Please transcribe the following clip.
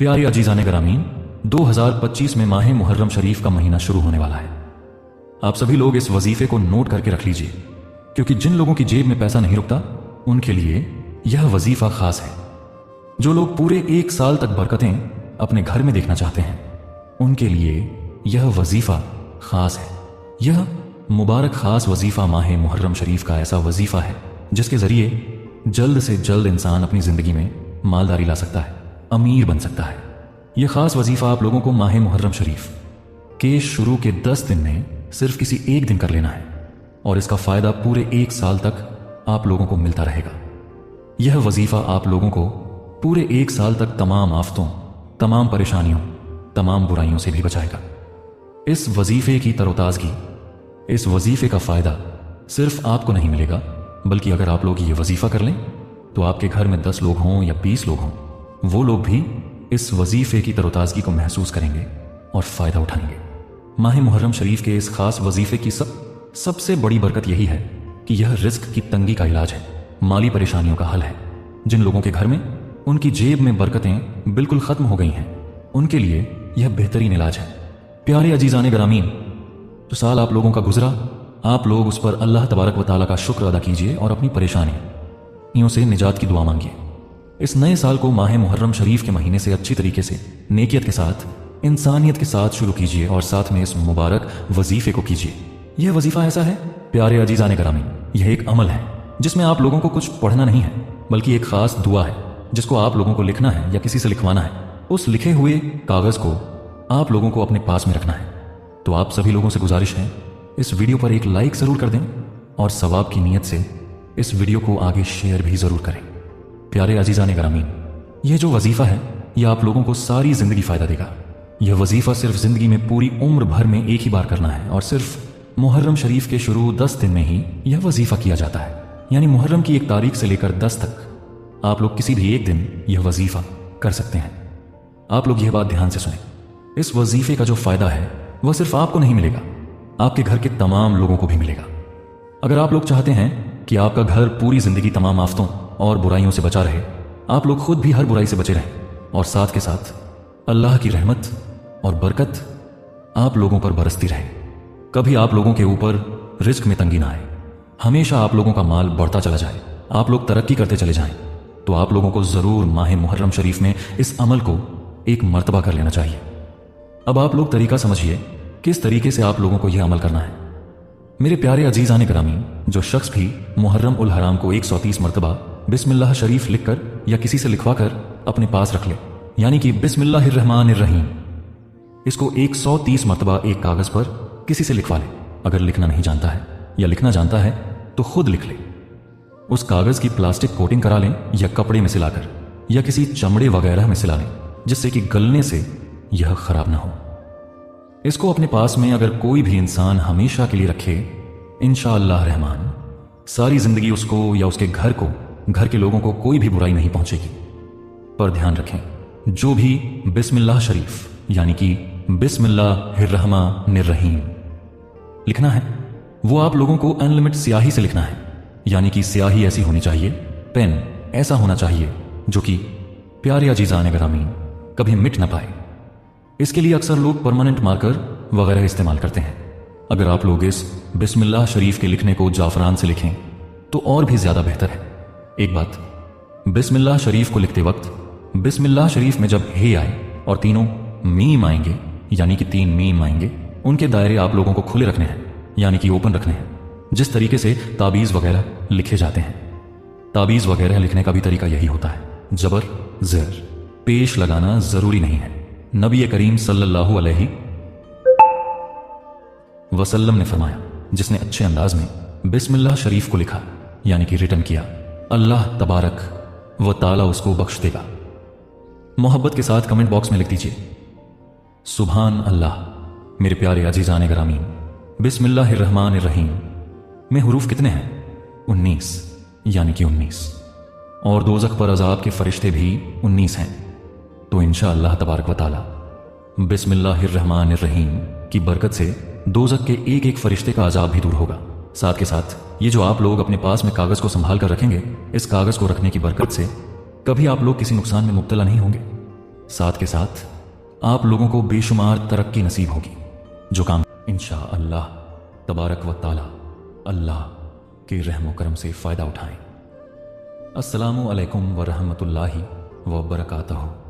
प्यारे अजीज़ान ग्रामीण, 2025 में माह मुहर्रम शरीफ का महीना शुरू होने वाला है। आप सभी लोग इस वजीफे को नोट करके रख लीजिए, क्योंकि जिन लोगों की जेब में पैसा नहीं रुकता उनके लिए यह वजीफा खास है। जो लोग पूरे 1 साल तक बरकतें अपने घर में देखना चाहते हैं उनके लिए यह वजीफा खास है। यह मुबारक खास वजीफा माह मुहर्रम शरीफ का ऐसा वजीफा है जिसके जरिए जल्द से जल्द इंसान अपनी जिंदगी में मालदारी ला सकता है, अमीर बन सकता है। यह खास वजीफा आप लोगों को माह मुहर्रम शरीफ के शुरू के 10 दिन में सिर्फ किसी एक दिन कर लेना है और इसका फायदा पूरे 1 साल तक आप लोगों को मिलता रहेगा। यह वजीफा आप लोगों को पूरे 1 साल तक तमाम आफतों, तमाम परेशानियों, तमाम बुराइयों से भी बचाएगा। इस वजीफे की तरोताजगी, इस वजीफे का फायदा सिर्फ आपको नहीं मिलेगा, बल्कि अगर आप लोग ये वजीफा कर लें तो आपके घर में 10 लोग हों या 20 लोग हों, वो लोग भी इस वजीफे की तरोताजगी को महसूस करेंगे और फायदा उठाएंगे। माह मुहर्रम शरीफ के इस खास वजीफे की सबसे बड़ी बरकत यही है कि यह रिस्क की तंगी का इलाज है, माली परेशानियों का हल है। जिन लोगों के घर में उनकी जेब में बरकतें बिल्कुल खत्म हो गई हैं उनके लिए यह बेहतरीन इलाज है। प्यारे अजीज़ान ग्रामीण, तो साल आप लोगों का गुजरा, आप लोग उस पर अल्लाह तबारक व तआला का शुक्र अदा कीजिए और अपनी परेशानियों से निजात की दुआ मांगिए। इस नए साल को माह मुहर्रम शरीफ के महीने से अच्छी तरीके से, नेकियत के साथ, इंसानियत के साथ शुरू कीजिए और साथ में इस मुबारक वजीफे को कीजिए। यह वजीफा ऐसा है प्यारे अजीज़ान ग्रामीण, यह एक अमल है जिसमें आप लोगों को कुछ पढ़ना नहीं है, बल्कि एक खास दुआ है जिसको आप लोगों को लिखना है या किसी से लिखवाना है। उस लिखे हुए कागज को आप लोगों को अपने पास में रखना है। तो आप सभी लोगों से गुजारिश है, इस वीडियो पर एक लाइक जरूर कर दें और सवाब की नीयत से इस वीडियो को आगे शेयर भी जरूर करें। प्यारे अजीज़ान ग्रामीण, यह जो वजीफा है यह आप लोगों को सारी जिंदगी फायदा देगा। यह वजीफा सिर्फ जिंदगी में पूरी उम्र भर में एक ही बार करना है और सिर्फ मुहर्रम शरीफ के शुरू 10 दिन में ही यह वजीफा किया जाता है। यानी मुहर्रम की 1 तारीख से लेकर 10 तक आप लोग किसी भी एक दिन यह वजीफा कर सकते हैं। आप लोग यह बात ध्यान से सुनें, इस वजीफे का जो फायदा है वह सिर्फ आपको नहीं मिलेगा, आपके घर के तमाम लोगों को भी मिलेगा। अगर आप लोग चाहते हैं कि आपका घर पूरी जिंदगी तमाम आफतों और बुराइयों से बचा रहे, आप लोग खुद भी हर बुराई से बचे रहें और साथ के साथ अल्लाह की रहमत और बरकत आप लोगों पर बरसती रहे, कभी आप लोगों के ऊपर रिस्क में तंगी ना आए, हमेशा आप लोगों का माल बढ़ता चला जाए, आप लोग तरक्की करते चले जाएं, तो आप लोगों को जरूर माह मुहर्रम शरीफ में इस अमल को एक मर्तबा कर लेना चाहिए। अब आप लोग तरीका समझिए किस तरीके से आप लोगों को यह अमल करना है। मेरे प्यारे अजीज़ान ग्रामीण, जो शख्स भी मुहर्रम उल हराम को 130 मरतबा बिस्मिल्लाह शरीफ लिखकर या किसी से लिखवाकर अपने पास रख ले, यानी कि बिस्मिल्लाहिर्रहमानिर्रहीम, इसको 130 मरतबा एक कागज पर किसी से लिखवा ले। अगर लिखना नहीं जानता है या लिखना जानता है तो खुद लिख ले। उस कागज की प्लास्टिक कोटिंग करा लें या कपड़े में सिलाकर या किसी चमड़े वगैरह में सिला लें, जिससे कि गलने से यह खराब ना हो। इसको अपने पास में अगर कोई भी इंसान हमेशा के लिए रखे, इंशाअल्लाह रहमान सारी जिंदगी उसको या उसके घर के लोगों को कोई भी बुराई नहीं पहुंचेगी। पर ध्यान रखें, जो भी बिस्मिल्लाह शरीफ यानी कि बिस्मिल्लाहिर्रहमानिर्रहीम लिखना है वो आप लोगों को अनलिमिट स्याही से लिखना है, यानी कि स्याही ऐसी होनी चाहिए, पेन ऐसा होना चाहिए जो कि प्यारे अजीज़ान ग्रामीण कभी मिट ना पाए। इसके लिए अक्सर लोग परमानेंट मार्कर वगैरह इस्तेमाल करते हैं। अगर आप लोग इस बिस्मिल्लाह शरीफ के लिखने को जाफरान से लिखें तो और भी ज्यादा बेहतर है। एक बात, बिस्मिल्लाह शरीफ को लिखते वक्त बिस्मिल्लाह शरीफ में जब हे आए और तीनों मीम आएंगे, यानी कि 3 मीम आएंगे, उनके दायरे आप लोगों को खुले रखने हैं, यानी कि ओपन रखने हैं। जिस तरीके से ताबीज़ वगैरह लिखे जाते हैं, ताबीज़ वगैरह लिखने का भी तरीका यही होता है। जबर ज़ेर पेश लगाना जरूरी नहीं है। नबी करीम सल्लल्लाहु अलैहि वसल्लम ने फरमाया, जिसने अच्छे अंदाज में बिस्मिल्लाह शरीफ को लिखा यानी कि रिटन किया, अल्लाह तबारक व ताला उसको बख्श देगा। मोहब्बत के साथ कमेंट बॉक्स में लिख दीजिए, सुभान अल्लाह। मेरे प्यारे अजीज़ान ग्रामीण, बिस्मिल्लाहिर्रहमानिर्रहीम में हुरूफ कितने हैं? 19, यानी कि 19, और दोज़ख पर अज़ाब के फरिश्ते भी 19 हैं। तो इंशाअल्लाह तबारक व ताला बिस्मिल्लाहिर्रहमानिर्रहीम की बरकत से दोज़ख के एक एक फरिश्ते का अज़ाब भी दूर होगा। साथ के साथ ये जो आप लोग अपने पास में कागज़ को संभाल कर रखेंगे, इस कागज़ को रखने की बरकत से कभी आप लोग किसी नुकसान में मुब्तला नहीं होंगे। साथ के साथ आप लोगों को बेशुमार तरक्की नसीब होगी, जो काम इंशाअल्लाह तबारक व ताला अल्लाह के रहम करम से फ़ायदा उठाएं। अस्सलामु अलैकुम व रहमतुल्लाहि व बरकातहू।